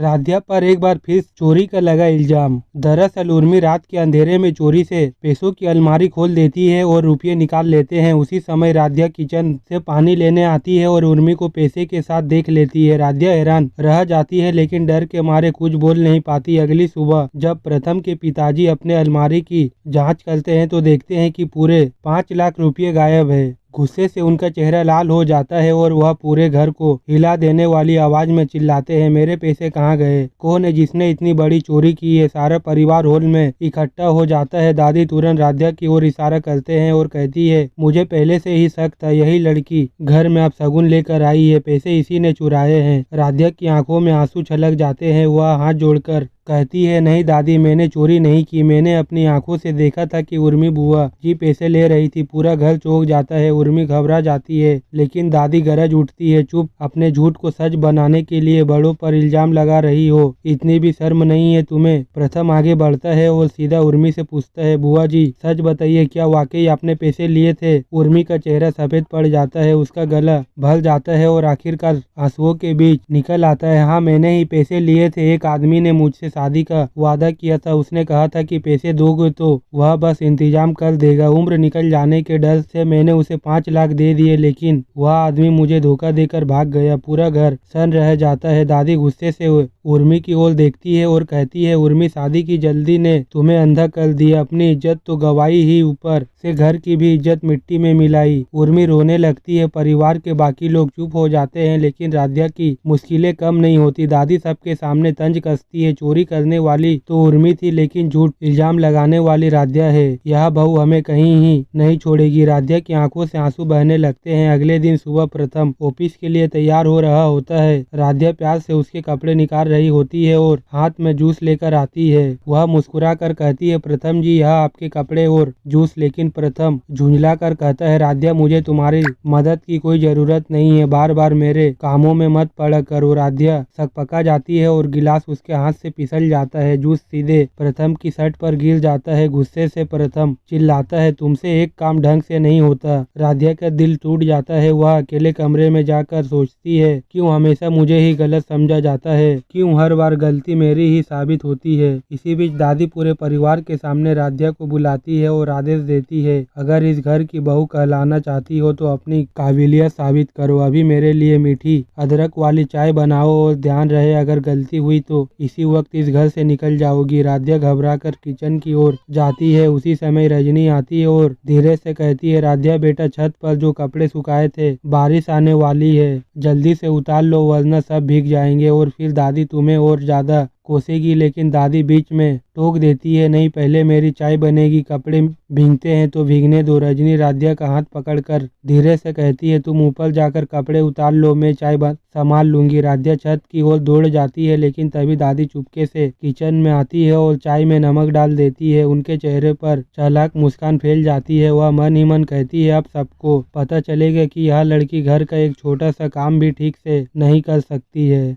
राध्या पर एक बार फिर चोरी का लगा इल्जाम। दरअसल उर्मी रात के अंधेरे में चोरी से पैसों की अलमारी खोल देती है और रुपये निकाल लेते हैं। उसी समय राध्या किचन से पानी लेने आती है और उर्मी को पैसे के साथ देख लेती है। राध्या हैरान रह जाती है लेकिन डर के मारे कुछ बोल नहीं पाती। अगली सुबह जब प्रथम के पिताजी अपने अलमारी की जांच करते हैं तो देखते हैं कि पूरे 5 लाख रुपये गायब है। गुस्से से उनका चेहरा लाल हो जाता है और वह पूरे घर को हिला देने वाली आवाज में चिल्लाते हैं, मेरे पैसे कहाँ गए? कौन है जिसने इतनी बड़ी चोरी की है? सारा परिवार हॉल में इकट्ठा हो जाता है। दादी तुरंत राध्या की ओर इशारा करते हैं और कहती है, मुझे पहले से ही शक था, यही लड़की घर में अब शगुन लेकर आई है, पैसे इसी ने चुराए हैं। राध्या की आंखों में आंसू छलक जाते हैं। वह हाथ जोड़कर कहती है, नहीं दादी, मैंने चोरी नहीं की। मैंने अपनी आंखों से देखा था कि उर्मी बुआ जी पैसे ले रही थी। पूरा घर चौंक जाता है। उर्मी घबरा जाती है लेकिन दादी गरज उठती है, चुप, अपने झूठ को सच बनाने के लिए बड़ों पर इल्जाम लगा रही हो, इतनी भी शर्म नहीं है तुम्हें? प्रथम आगे बढ़ता है और सीधा उर्मी से पूछता है, बुआ जी सच बताइए, क्या वाकई आपने पैसे लिए थे? उर्मी का चेहरा सफेद पड़ जाता है, उसका गला भर जाता है और आखिरकार आंसुओं के बीच निकल आता है, हाँ मैंने ही पैसे लिए थे। एक आदमी ने मुझसे शादी का वादा किया था। उसने कहा था कि पैसे दोगे तो वह बस इंतजाम कर देगा। उम्र निकल जाने के डर से मैंने उसे 5 लाख दे दिए लेकिन वह आदमी मुझे धोखा देकर भाग गया। पूरा घर सन्न रह जाता है। दादी गुस्से से उर्मी की ओर देखती है और कहती है, उर्मी शादी की जल्दी ने तुम्हें अंधा कर दिया, अपनी इज्जत तो गवाई ही, ऊपर से घर की भी इज्जत मिट्टी में मिलाई। उर्मी रोने लगती है। परिवार के बाकी लोग चुप हो जाते हैं लेकिन राध्या की मुश्किलें कम नहीं होती। दादी सबके सामने तंज कसती है, चोरी करने वाली तो उर्मी थी लेकिन झूठ इल्जाम लगाने वाली राध्या है। यह बहू हमें कहीं ही नहीं छोड़ेगी। राध्या की आंखों से आंसू बहने लगते हैं। अगले दिन सुबह प्रथम ऑफिस के लिए तैयार हो रहा होता है। राध्या प्यार से उसके कपड़े निकाल रही होती है और हाथ में जूस लेकर आती है। वह मुस्कुरा कर कहती है, प्रथम जी यह आपके कपड़े और जूस। लेकिन प्रथम झुंझला कर कहता है, राध्या मुझे तुम्हारी मदद की कोई जरूरत नहीं है, बार बार मेरे कामों में मत पड़ा करो। राध्या सकपका जाती है और गिलास उसके हाथ से फिसल जाता है। जूस सीधे प्रथम की शर्ट पर गिर जाता है। गुस्से से प्रथम चिल्लाता है, तुमसे एक काम ढंग से नहीं होता। राध्या का दिल टूट जाता है। वह अकेले कमरे में जाकर सोचती है, क्यों हमेशा मुझे ही गलत समझा जाता है, क्यों हर बार गलती मेरी ही साबित होती है। इसी बीच दादी पूरे परिवार के सामने राध्या को बुलाती है और आदेश देती है, अगर इस घर की बहू कहलाना चाहती हो तो अपनी काबिलियत साबित करो। अभी मेरे लिए मीठी अदरक वाली चाय बनाओ और ध्यान रहे अगर गलती हुई तो इसी वक्त इस घर से निकल जाओगी। राध्या घबराकर किचन की ओर जाती है। उसी समय रजनी आती है और धीरे से कहती है, राध्या बेटा, छत पर जो कपड़े सुखाए थे, बारिश आने वाली है, जल्दी से उतार लो वरना सब भीग जाएंगे और फिर दादी तुम्हें और ज्यादा कोसेगी। लेकिन दादी बीच में टोक देती है, नहीं पहले मेरी चाय बनेगी, कपड़े भीगते हैं तो भीगने दो। रजनी राध्या का हाथ पकड़कर धीरे से कहती है, तुम ऊपर जाकर कपड़े उतार लो, मैं चाय संभाल लूंगी। राध्या छत की ओर दौड़ जाती है लेकिन तभी दादी चुपके से किचन में आती है और चाय में नमक डाल देती है। उनके चेहरे पर चालाक मुस्कान फैल जाती है। वह मन ही मन कहती है, अब सबको पता चलेगा कि यह लड़की घर का एक छोटा सा काम भी ठीक से नहीं कर सकती है।